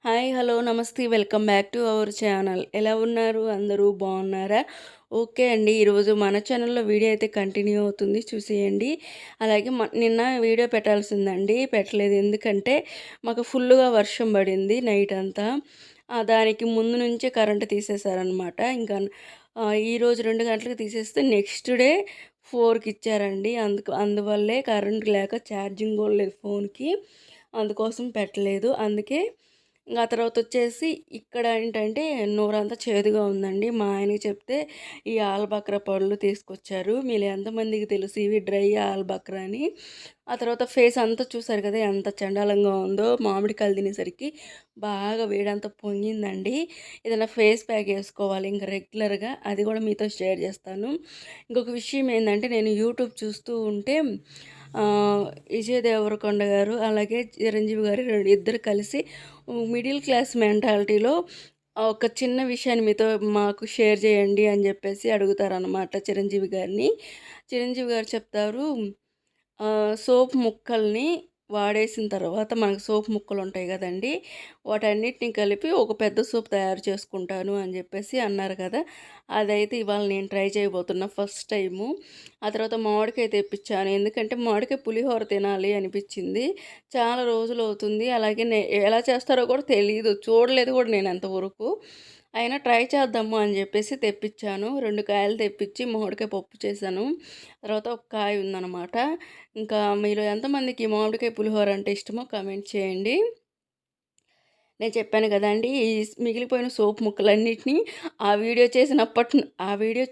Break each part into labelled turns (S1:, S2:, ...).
S1: Hi! Hello! నమస్తే. Welcome back to our channel. ఎలా ఉన్నారు? అందరూ బాగున్నారా? ఓకే అండి. ఈరోజు మన ఛానల్‌లో వీడియో అయితే కంటిన్యూ అవుతుంది చూసేయండి. అలాగే నిన్న వీడియో పెట్టాల్సిందండి. పెట్టలేదు. ఎందుకంటే మాకు ఫుల్లుగా వర్షం పడింది నైట్ అంతా. దానికి ముందు నుంచే కరెంట్ తీసేశారనమాట. ఇంకా ఈరోజు 2 గంటలకు తీసేస్తే నెక్స్ట్ డే 4కి ఇచ్చారండి. అందువల్లే కరెంట్ లేక ఛార్జింగ్ కూడా లేదు ఫోన్‌కి. అందుకోసం పెట్టలేదు. అందుకే ఆ తర్వాతొచ్చేసి ఇక్కడ ఏంటంటే నోరంతా చేదుగా ఉందండి. మా ఆయనకి చెప్తే ఈ ఆల్బక్రా పళ్ళు తీసుకొచ్చారు. మీలో ఎంతమందికి తెలుసు ఇవి డ్రై ఆల్బక్రా అని. ఆ తర్వాత ఫేస్ అంతా చూసారు కదా! ఎంత చండాలంగా ఉందో. మామిడికాయలు తినేసరికి బాగా వేడంతా పొంగిందండి. ఏదైనా ఫేస్ ప్యాక్ ఏసుకోవాలి ఇంక రెగ్యులర్‌గా. అది కూడా మీతో షేర్ చేస్తాను. ఇంకొక విషయం ఏందంటే నేను యూట్యూబ్ చూస్తూ ఉంటే విజయ్ దేవరకొండ గారు, అలాగే చిరంజీవి గారు ఇద్దరు కలిసి మిడిల్ క్లాస్ మెంటాలిటీలో ఒక చిన్న విషయాన్ని మీతో మాకు షేర్ చేయండి అని చెప్పేసి అడుగుతారనమాట చిరంజీవి గారిని. చిరంజీవి గారు చెప్తారు, సోప్ ముక్కల్ని వాడేసిన తర్వాత మనకు సోప్ ముక్కలుంటాయి గదండీ! వాటన్నిటిని కలిపి ఒక పెద్ద సోప్ తయారు చేసుకుంటాను అని జెప్పేసి అన్నారు కదా! అదైతే ఇవాళ నేను ట్రై చేయబోతున్నా ఫస్ట్ టైము. ఆ తర్వాత మామిడికాయ తెప్పిచ్చాను. ఎందుకంటే మామిడికాయ పులిహోర తినాలి అనిపిచ్చింది. చాలా రోజులవుతుంది. అలాగే ఎలా చేస్తారో కూడా తెలీదు. చూడలేదు కూడా నేను అంతవరకు. అయినా ట్రై చేద్దాము అని జెప్పేసి తెప్పిచ్చాను. 2 కాయలు తెప్పిచ్చి మామిడికాయ పప్పు చేశాను. తర్వాత ఒక కాయ ఉందనమాట. ఇంకా మీలో ఎంతమందికి మామిడికాయ పులిహోర అంటే ఇష్టమో కామెంట్ చేయండి. నేను చెప్పాను కదండీ! మిగిలిపోయిన సోపు ముక్కలన్నిటిని ఆ వీడియో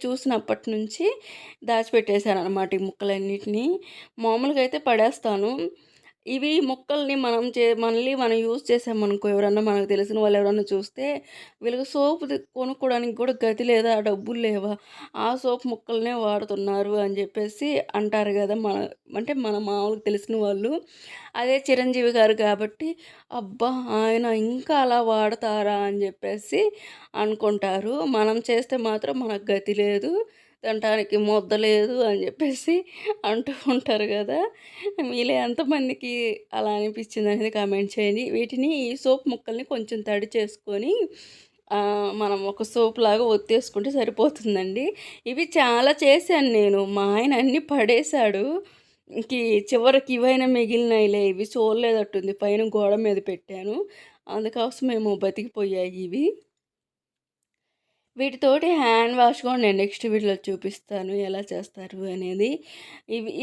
S1: చూసినప్పటి నుంచి దాచిపెట్టేసాననమాట ఈ ముక్కలన్నిటిని. మామూలుగా అయితే పడేస్తాను. ఇవి ముక్కల్ని మళ్ళీ మనం యూజ్ చేసామనుకో, ఎవరన్నా మనకు తెలిసిన వాళ్ళు ఎవరన్నా చూస్తే, వీళ్ళకి సోపు కొనుక్కోవడానికి కూడా గతి లేదా, డబ్బులు లేవా, ఆ సోపు ముక్కలనే వాడుతున్నారు అని చెప్పేసి అంటారు కదా! అంటే మన మామూలుగా తెలిసిన వాళ్ళు. అదే చిరంజీవి గారు కాబట్టి, అబ్బా! ఆయన ఇంకా అలా వాడతారా అని చెప్పేసి అనుకుంటారు. మనం చేస్తే మాత్రం మనకు గతి లేదు, తినటానికి ముద్ద లేదు అని చెప్పేసి అంటూ ఉంటారు కదా! మీలో ఎంతమందికి అలా అనిపించిందనేది కామెంట్ చేయండి. వీటిని ఈ సోప్ ముక్కల్ని కొంచెం తడి చేసుకొని మనం ఒక సోప్‌లాగా ఒత్తేసుకుంటే సరిపోతుందండి. ఇవి చాలా చేశాను నేను. మా ఆయన అన్నీ పడేశాడు. చివరికి ఇవైనా మిగిలినాయిలే, ఇవి చూడలేదట్టుంది. పైన గోడ మీద పెట్టాను. అందుకోసమేమో బతికిపోయాయి ఇవి. వీటితోటి హ్యాండ్ వాష్ కూడా నేను నెక్స్ట్ వీడియోలో చూపిస్తాను ఎలా చేస్తారు అనేది.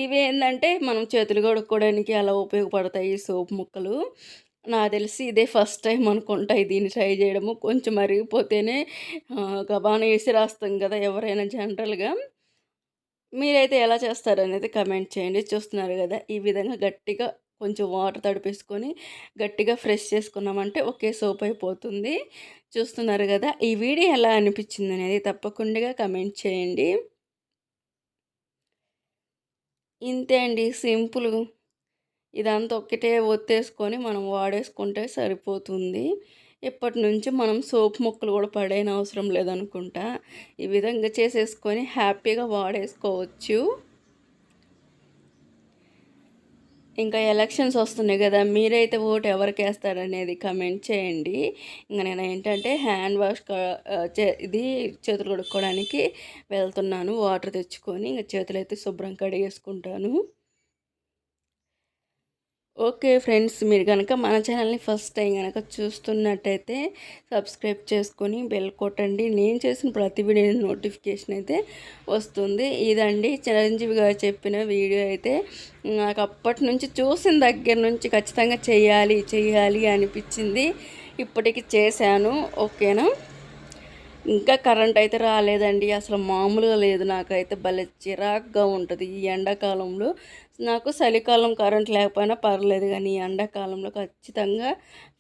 S1: ఇవేందంటే మనం చేతులు కడుక్కోవడానికి అలా ఉపయోగపడతాయి ఈ సోప్ ముక్కలు. నాకు తెలిసి ఇదే ఫస్ట్ టైం అనుకుంటా దీన్ని ట్రై చేయడము. కొంచెం మరిగిపోతేనే గబాన ఏసి రాస్తాం కదా ఎవరైనా జనరల్‌గా. మీరైతే ఎలా చేస్తారనేది కమెంట్ చేయండి. చూస్తున్నారు గదా! ఈ విధంగా గట్టిగా కొంచెం వాటర్ తడిపేసుకొని గట్టిగా ఫ్రెష్ చేసుకున్నామంటే ఒకే సోప్ అయిపోతుంది. చూస్తున్నారు గదా! ఈ వీడియో ఎలా అనిపించిందనేది తప్పకుండా కమెంట్ చేయండి. ఇంతే అండి, సింపుల్. ఇదంతా ఒక్కటే ఒత్తేసుకొని మనం వాడేసుకుంటే సరిపోతుంది. ఇప్పటి నుంచి మనం సోప్ ముక్కలు కూడా పడేయనవసరం లేదనుకుంటా. ఈ విధంగా చేసేసుకొని హ్యాపీగా వాడేసుకోవచ్చు. ఇంకా ఎలక్షన్స్ వస్తున్నాయి కదా! మీరైతే ఓటు ఎవరికేస్తారనేది కమెంట్ చేయండి. ఇంక నేనేంటంటే హ్యాండ్ వాష్ ఇది చేతులు కడుక్కోవడానికి వెళ్తున్నాను. వాటర్ తెచ్చుకొని ఇంక చేతులైతే శుభ్రం కడిగేసుకుంటాను. ఓకే ఫ్రెండ్స్, మీరు గనక మన ఛానల్ని ఫస్ట్ టైం గనక చూస్తున్నట్టయితే సబ్స్క్రైబ్ చేసుకొని బెల్ కొట్టండి. నేను చేసిన ప్రతి వీడియో నోటిఫికేషన్ అయితే వస్తుంది. ఇదండి చిరంజీవి గారు చెప్పిన వీడియో అయితే. నాకు అప్పటి నుంచి చూసిన దగ్గర నుంచి ఖచ్చితంగా చెయ్యాలి చెయ్యాలి అనిపించింది. ఇప్పటికి చేశాను. ఓకేనా? ఇంకా కరెంట్ అయితే రాలేదండి. అసలు మామూలుగా లేదు. నాకైతే భలే చిరాకుగా ఉంటుంది ఈ ఎండాకాలంలో. నాకు చలికాలం కరెంట్ లేకపోయినా పర్లేదు, కానీ ఈ ఎండాకాలంలో ఖచ్చితంగా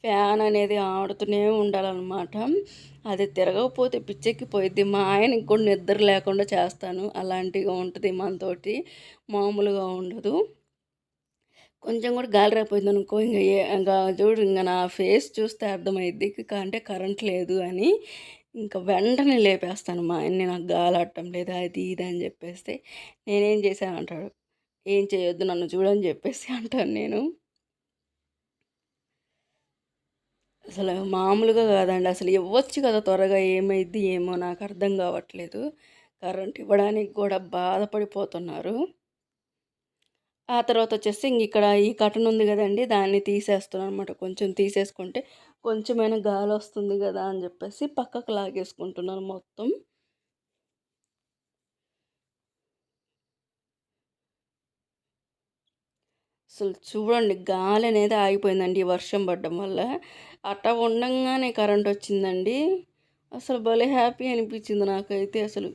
S1: ఫ్యాన్ అనేది ఆడుతూనే ఉండాలన్నమాట. అది తిరగకపోతే పిచ్చెక్కిపోయిద్ది. మా ఆయనకి కూడా నిద్ర లేకుండా చేస్తాను. అలాంటిగా ఉంటుంది మనతోటి. మామూలుగా ఉండదు. కొంచెం కూడా గాలి రాకపోయిందనుకో, ఇంక చూడు, ఇంక నా ఫేస్ చూస్తే అర్థమైద్ది అంటే కరెంట్ లేదు అని. ఇంక వెంటనే లేపేస్తాను మా ఆయన్ని, నాకు గాలాడటం లేదు అది ఇది అని చెప్పేస్తే. నేనేం చేశాను అంటాడు. ఏం చేయొద్దు నన్ను చూడని చెప్పేసి అంటాను నేను. అసలు మామూలుగా కాదండి. అసలు ఇవ్వచ్చు కదా త్వరగా, ఏమైద్ది ఏమో నాకు అర్థం కావట్లేదు. కరెంట్ ఇవ్వడానికి కూడా బాధపడిపోతున్నారు. ఆ తర్వాత వచ్చేసి ఇంక ఇక్కడ ఈ కర్టన్ ఉంది కదండి, దాన్ని తీసేస్తున్నాను అనమాట. కొంచెం తీసేసుకుంటే కొంచెమైనా గాలి వస్తుంది కదా అని చెప్పేసి పక్కకు లాగేసుకుంటున్నాను మొత్తం. అసలు చూడండి, గాలి అనేది ఆగిపోయిందండి ఈ వర్షం పడడం వల్ల. అట్టా ఉండంగానే కరెంట్ వచ్చిందండి. అసలు భలే హ్యాపీ అనిపించింది నాకైతే. అసలు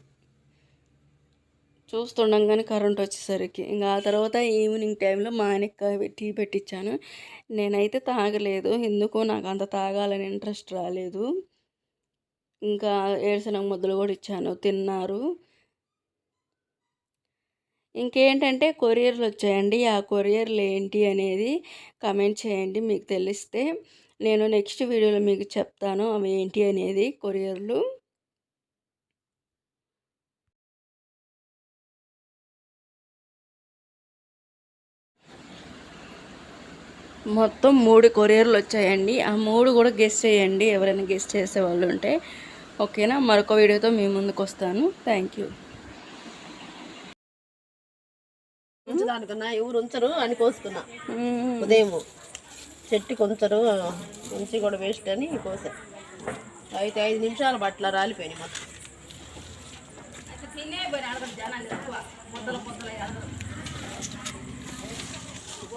S1: చూస్తుండగానే కరెంట్ వచ్చేసరికి ఇంకా ఆ తర్వాత ఈవినింగ్ టైంలో మా ఆయనకి టీ పెట్టించాను. నేనైతే తాగలేదు, ఎందుకో నాకు అంత తాగాలని ఇంట్రెస్ట్ రాలేదు. ఇంకా ఏరుశనగ ముద్దలు కూడా ఇచ్చాను, తిన్నారు. ఇంకేంటంటే కొరియర్లు వచ్చాయండి. ఆ కొరియర్లు ఏంటి అనేది కమెంట్ చేయండి, మీకు తెలిస్తే నేను నెక్స్ట్ వీడియోలో మీకు చెప్తాను అవి ఏంటి అనేది కొరియర్లు. మొత్తం 3 కొరియర్లు వచ్చాయండి. ఆ 3 కూడా గెస్ట్ చేయండి, ఎవరైనా గెస్ట్ చేసే వాళ్ళు ఉంటే. ఓకేనా, మరొక వీడియోతో మీ ముందుకు వస్తాను. Thank you.
S2: ఉంచడానికన్నా ఎవరు ఉంచరు అని కోసుకున్నా. ఉదయం చెట్టుకి ఉంచరు, ఉంచి కూడా వేస్ట్ అని కోసా. అయితే 5 నిమిషాలు బట్టల రాలిపోయినాయి మొత్తం.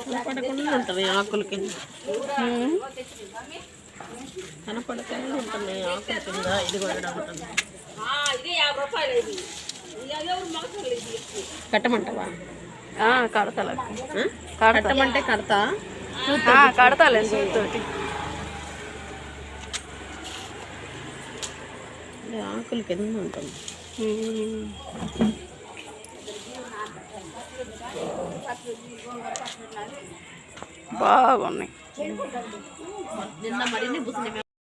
S2: కనపడకుండా ఉంటుంది ఆకుల కింద, కనపడకుండా ఉంటుంది ఆకుల కింద. ఇది కూడా ఉంటుంది. కట్టమంటావా?
S1: కడతలే,
S2: కట్టమంటే కడతా,
S1: కడతాలే తోటి.
S2: ఆకుల కింద ఉంటుంది.
S1: బాగున్నాయి.
S2: నిన్న మరిన్ని బుసని